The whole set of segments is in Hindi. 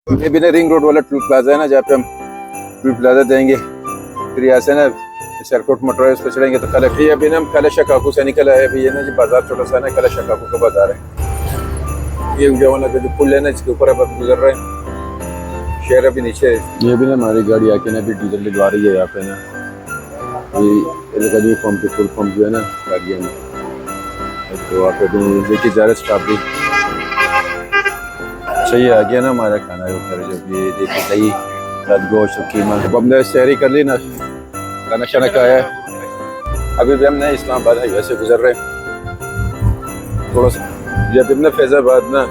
ये भी ना रिंग रोड वाला टूल प्लाजा है ना, जहाँ पे हम टूल प्लाजा जाएंगे, फिर यहाँ से ना शरकोट मोटर उस पर चढ़ेंगे तो कल ये अभी ना हम कल शकाकू से निकला है। अभी ये ना जी बाजार छोटा सा ना, कल शकाकू का बाजार है। ये जो वाला जो पुल है ना, इसके ऊपर अब गुजर रहे हैं। शहर अभी नीचे है। ये भी ना हमारी गाड़ी आके ना अभी डीजल लगवा रही है यहाँ पे ना। ये पंप फुल पंप जो है ना गाड़ियों में, तो वहाँ पे देखिए जा रहे स्टाफ भी सही आ गया ना हमारा खाना वगैरह। जो भी देखिए दही साथ गोश्त कीमा, अब हमने सैरी कर ली ना, खाना शाना खाया है। अभी भी हम ना इस्लामाबाद हाईवे से गुजर रहे हैं थोड़ा सा। जब हमने फैजाबाद ना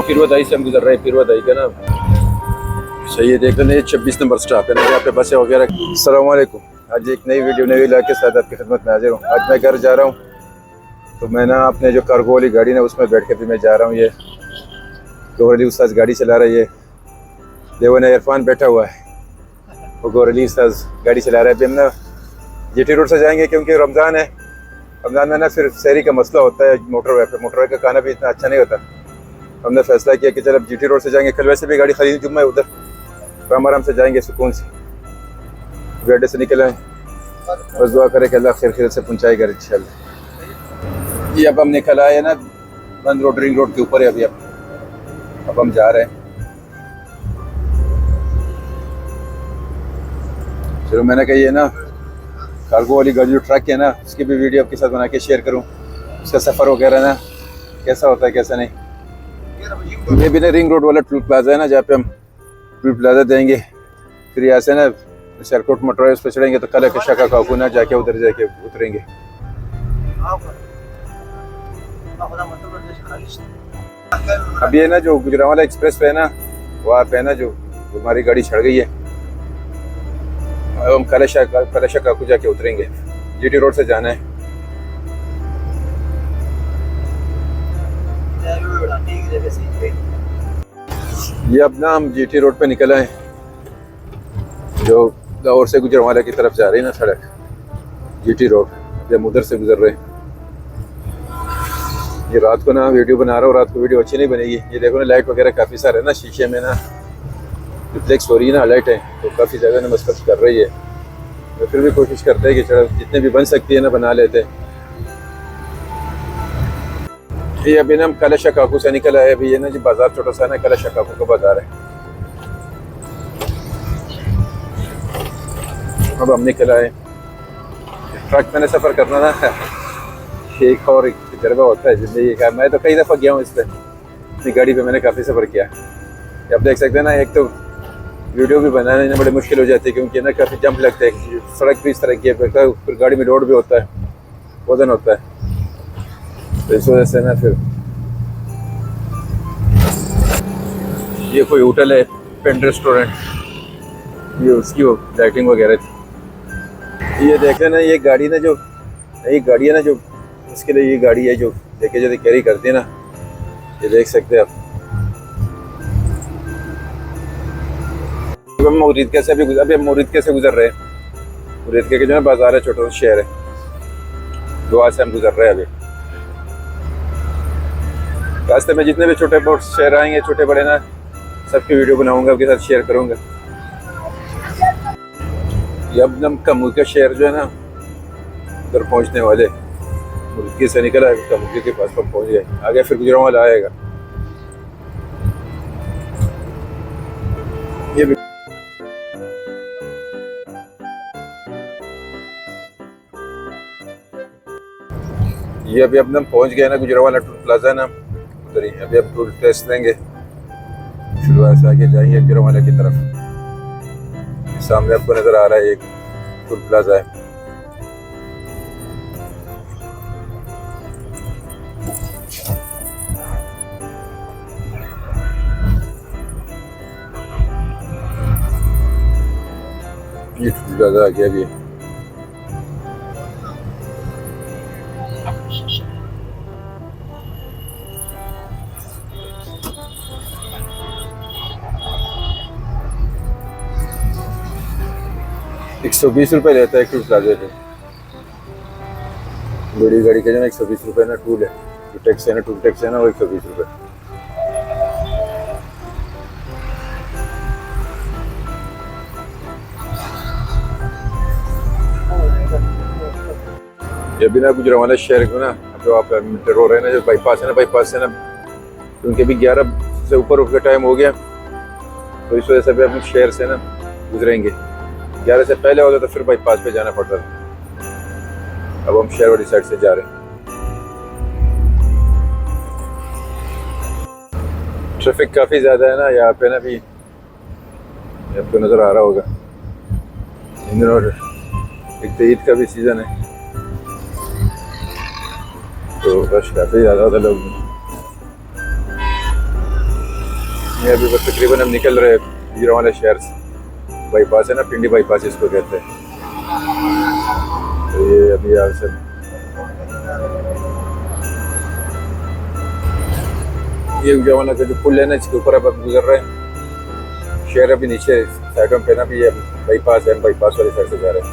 फिरवदाई से हम गुजर रहे हैं। फिरवदाई का ना सही है, देख लें 26 नंबर स्टॉप है ना, यहाँ पे बसें वगैरह। अस्सलाम वालेकुम, आज एक नई वीडियो नई इलाके के साथ आपकी खिदमत में हाजिर हूँ। आज मैं घर जा रहा हूँ, तो मैं ना अपने जो कार्गो वाली गाड़ी ना उसमें बैठ के भी मैं जा रहा हूँ। ये गौर उस्ताद गाड़ी चला रहा है, ये देवन इरफान बैठा हुआ है, वो गौर उस्ताद गाड़ी चला रहा है। अभी हम ना जीटी रोड से जाएंगे क्योंकि रमज़ान है। रमज़ान में ना फिर शहरी का मसला होता है, मोटरवे पे मोटरवे का खाना भी इतना अच्छा नहीं होता। हमने फैसला किया कि चल अब जीटी रोड से जाएंगे। कल वैसे भी गाड़ी खरीदी जुम्मा है उधर, तो हम आराम से जाएंगे सुकून से। गाड़ी से निकले बस दुआ करे कि अल्लाह खैर खैर से पहुँचाए घर इंशाल्लाह। ये अब हम निकल आए ना बंद रोड, रिंग रोड के ऊपर है। अभी अब हम जा रहे हैं। चलो मैंने कही है ना कार्गो वाली गाड़ी जो ट्रक है ना, उसकी भी वीडियो आपके साथ बना के शेयर करूं, उसका सफ़र वगैरह ना कैसा होता है कैसा नहीं। ये भी ना रिंग रोड वाला टूल प्लाजा है ना, जहाँ पे हम टूल प्लाजा जाएंगे, फिर यहाँ से ना शरकोट मोटर उस पर चढ़ेंगे तो कल शका काकू ना जाके उधर जाके उतरेंगे। अब ये ना जो गुजरांवाला एक्सप्रेस पे है ना, वहाँ पे ना जो हमारी गाड़ी चढ़ गई है। हम कलशा काकू जाके उतरेंगे। जीटी रोड से जाना है। ये अब ना हम जीटी रोड पे निकला है, जो लाहौर से गुजरांवाला की तरफ जा रही है ना सड़क, जीटी रोड। जब उधर से गुजर रहे हैं। ये रात को ना वीडियो बना रहा हूँ, रात को वीडियो अच्छी नहीं बनेगी। ये देखो ना लाइट वगैरह काफ़ी सारे है ना, शीशे में ना रिफ्लेक्स हो रही है ना लाइट है, तो काफ़ी ज़्यादा ना मस्कत कर रही है। तो फिर भी कोशिश करते हैं कि चलो जितने भी बन सकती है ना बना लेते हैं। ये अभी ना हम कल शकाकू से निकल आए। अभी ये ना जी बाजार छोटा सा ना, कल शकाकू का बाजार है। अब हम निकल आए। ट्रक मैंने सफ़र करना ना एक और तजर्बा होता है ज़िंदगी का। मैं तो कई दफ़ा गया हूँ इस पर, अपनी गाड़ी पे मैंने काफ़ी सफ़र किया। आप देख सकते हैं ना, एक तो वीडियो भी बनाने में बड़ी मुश्किल हो जाती है क्योंकि ना काफ़ी जंप लगते हैं। सड़क भी इस तरह की है, फिर गाड़ी में लोड भी होता है, वजन होता है, तो इस वजह से ना फिर ये कोई होटल है पेंट रेस्टोरेंट, ये उसकी वो लाइटिंग वगैरह थी। ये देख लेना, ये गाड़ी ना जो नई गाड़ी है ना, जो उसके लिए ये गाड़ी है जो देखे जो कैरी करती है ना, ये देख सकते हैं आप। हम मुरीद कैसे अभी हम मुरीद कैसे गुजर रहे हैं। मुरीद के जो है बाजार है, छोटा सा शहर है, दुआ से हम गुजर रहे हैं। अभी रास्ते में जितने भी छोटे बहुत शहर आएंगे, छोटे बड़े ना, सबकी वीडियो बनाऊंगा, आपके साथ शेयर करूंगा। ये अब हम कमुर्ग का शहर जो है ना उधर पहुंचने वाले। मुल्की से निकला है, कमुर्ग के पास हम पहुंच गए। आगे फिर गुजरांवाला आएगा। ये भी ये अभी अब हम पहुंच गए ना गुजरांवाला टूल प्लाजा ना, उधर ही। अभी अब टूल टेस्ट लेंगे, फिर से आगे जाएंगे गुजरांवाला की तरफ। सामने आपको नजर आ रहा है एक टूल प्लाजा है। ये टूल प्लाजा आ गया अभी। ₹120 लेता है एक टूल प्लाजा पे। बड़ी गाड़ी का जो ना ₹120 ना टूल है, जो टैक्स है ना, टूल टैक्स है ना, वो ₹120। ये बिना गुजरावाला शहर को ना जो आप रोड है ना, जो बाईपास है ना, बाईपास से ना क्योंकि अभी 11 से ऊपर का टाइम हो गया, तो इस वजह से भी हम शहर से ना गुजरेंगे। 11 से पहले होता तो फिर बाईपास पे जाना पड़ता था। अब हम शहर वाली साइड से जा रहे हैं। ट्रैफिक काफ़ी ज़्यादा है ना यहाँ पे ना, भी आपको नज़र आ रहा होगा। इन दिनों एक तो ईद का भी सीज़न है, तो रश काफ़ी ज़्यादा होता लोग। ये अभी बस तकरीबन हम निकल रहे हैं गुजरावाला शहर से। बाईपास है ना, पिंडी बाईपास इसको कहते हैं। तो ये अभी यहाँ से ये गुजरावाला का जो पुल है ना, इसके ऊपर अब हम गुजर रहे हैं। शहर अभी नीचे साइडों पे ना भी ये बाईपास है, बाईपास वाली साइड से जा रहे हैं।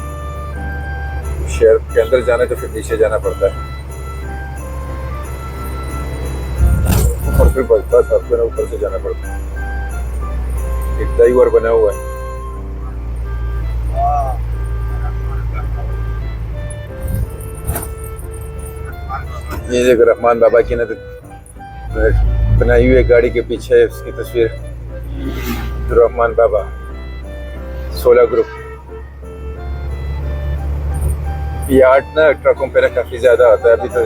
शहर के अंदर जाना है तो फिर नीचे जाना पड़ता है, और फिर बाईपास आपको ना ऊपर से जाना पड़ता है। एक फ्लाईओवर बना हुआ है। ये देखो रहमान बाबा की ना बनाई हुई गाड़ी के पीछे है उसकी तस्वीर। रहमान बाबा 16 ग्रुप। ये आर्ट ना ट्रकों पे ना काफी ज्यादा आता है अभी तो।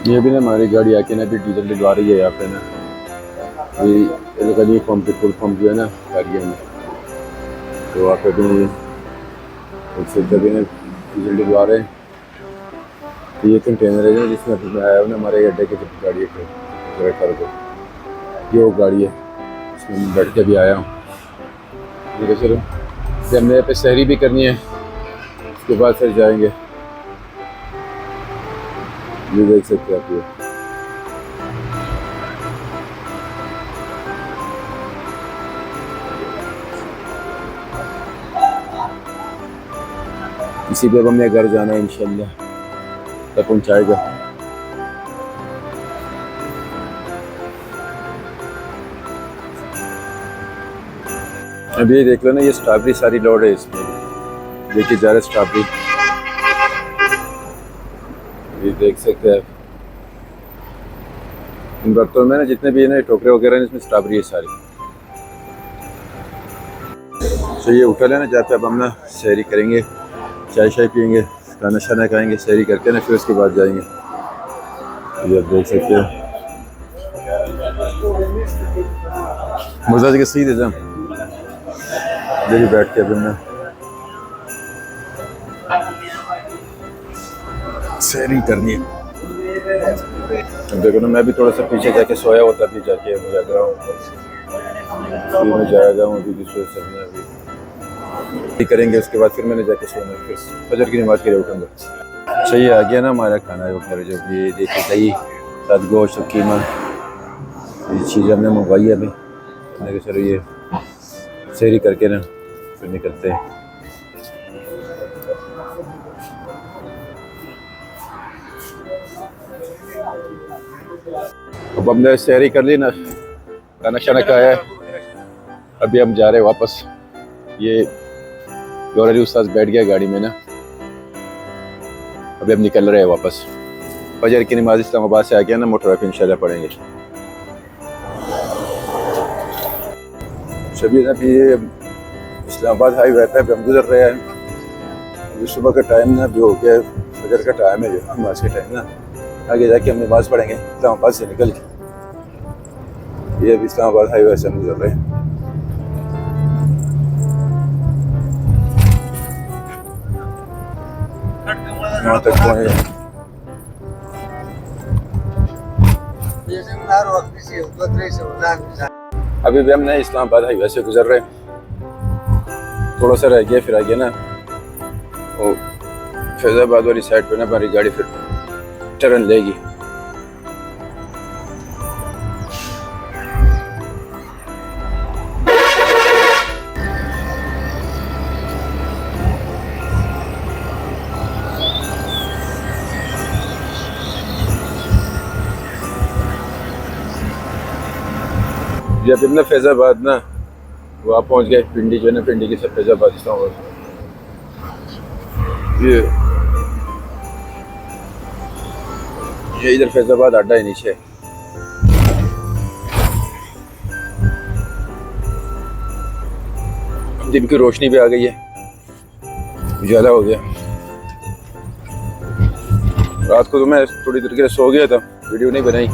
ये भी ना हमारी गाड़ी आके ना भी डीजल डलवा रही है यहाँ पे ना। ये पंप पेट्रोल पंप जो है ना गाड़ियों में, तो वहाँ पे भी भी ना डीजल डलवा रहे हैं। तो ये कंटेनर है जिसमें आया ना हमारे अड्डे की गाड़ी है को, ये वो गाड़ी है इसमें बैठ के भी आया हूँ। ठीक है, चलो हमने यहाँ पे सहरी भी करनी है, उसके बाद फिर जाएंगे। ये देख सकते हैं आप, ये इसी पे अब हमने घर जाना है इंशाल्लाह, तब पहुंचाएगा। अभी ये देख लो ना, ये स्ट्रॉबेरी सारी लोड है इसमें। देखिए जा रहे स्ट्रॉबेरी, ये देख सकते हैं इन बर्तनों में ना जितने भी है ना टोकरे वगैरह हैं, इसमें स्ट्रॉबेरी है सारी। तो ये होटल है ना जहाँ पे अब हम ना सहरी करेंगे, चाय शाय पियेंगे, खाना शाना खाएंगे, सहरी करके ना फिर उसके बाद जाएंगे। ये आप देख सकते हैं मुर्जा जी के सीधे जम देखिए बैठ के अभी मैं सहरी करनी है। देखो ना, मैं भी थोड़ा सा पीछे जाके सोया होता, अभी जाके जाग रहा हूँ, मैं जाएगा हूँ अभी दूसरे से अभी करेंगे। उसके बाद फिर मैंने जाके सोना, फिर फजर की नमाज के लिए उठूँगा। सही आ गया ना हमारा खाना वगैरह, जो भी देखिए दही साथ गोश्त और कीमा, ये चीज़ हमने मंगवाई है। अभी मैंने कहा चलो ये सहरी करके ना फिर निकलते हैं। अब हमने सहरी कर ली ना, खाना शाना खाया है, अभी हम जा रहे हैं वापस। ये गौरली उस्ताद बैठ गया गाड़ी में ना, अभी हम निकल रहे हैं वापस। फजर की नमाज इस्लामाबाद से आ गया ना, मोटर पे इंशाल्लाह पढ़ेंगे। सभी अभी इस्लामाबाद हाईवे पे हम गुजर रहे हैं। अभी सुबह का टाइम ना अभी हो गया, फजर का टाइम है, जो नमाज का टाइम ना, आगे जाके हम नमाज पढ़ेंगे इस्लामाबाद से निकल के। ये अभी इस्लामाबाद हाईवे से हम गुजर रहे हैं। वहाँ तक पहुँचे। अभी भी हम ना इस्लामाबाद हाईवे से गुजर रहे हैं, थोड़ा सा रह गया, फिर आगे ना वो फैजाबाद वाली साइड पे ना हमारी गाड़ी फिर टर्न लेगी। ये अभी ना फैज़ाबाद ना वहाँ पहुँच गए, पिंडी जो है ना, पिंडी की से फैज़ाबाद इस्लामाबाद। ये इधर फैज़ाबाद अड्डा है नीचे। दिन की रोशनी भी आ गई है, उजाला हो गया। रात को तो मैं थोड़ी देर के लिए सो गया था, वीडियो नहीं बनाई।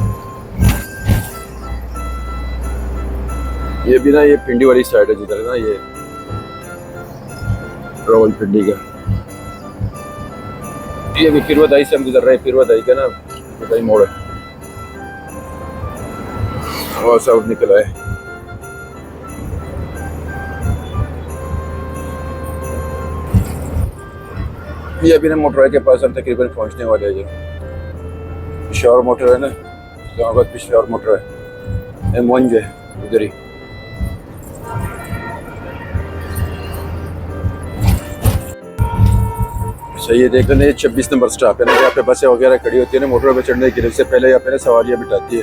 ये भी ना, ये पिंडी वाली साइड है जिधर ना, ये रावल पिंडी का। ये भी फिरवदाई से हम गुजर रहे हैं, फिरवदाई का ना, फिरवदाई मोड़ है, और सब निकला है। ये अभी ना मोटरवे के पास हम तकरीबन पहुंचने वाले हैं। जो पिशावर मोटर है ना, इस्लामाबाद पिशावर मोटर है, M1 जो है उधर ही। सही है, देख लें 26 नंबर स्टॉप है ना, यहाँ पे बसें वगैरह खड़ी होती है ना मोटरवे पे चढ़ने के लिए। इससे पहले यहाँ पे ना सवारियाँ बिठाती है,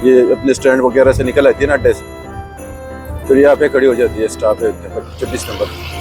ये अपने स्टैंड वगैरह से निकल आती है ना अड्डे से, फिर यहाँ पे खड़ी हो जाती है। स्टॉप है 26 नंबर।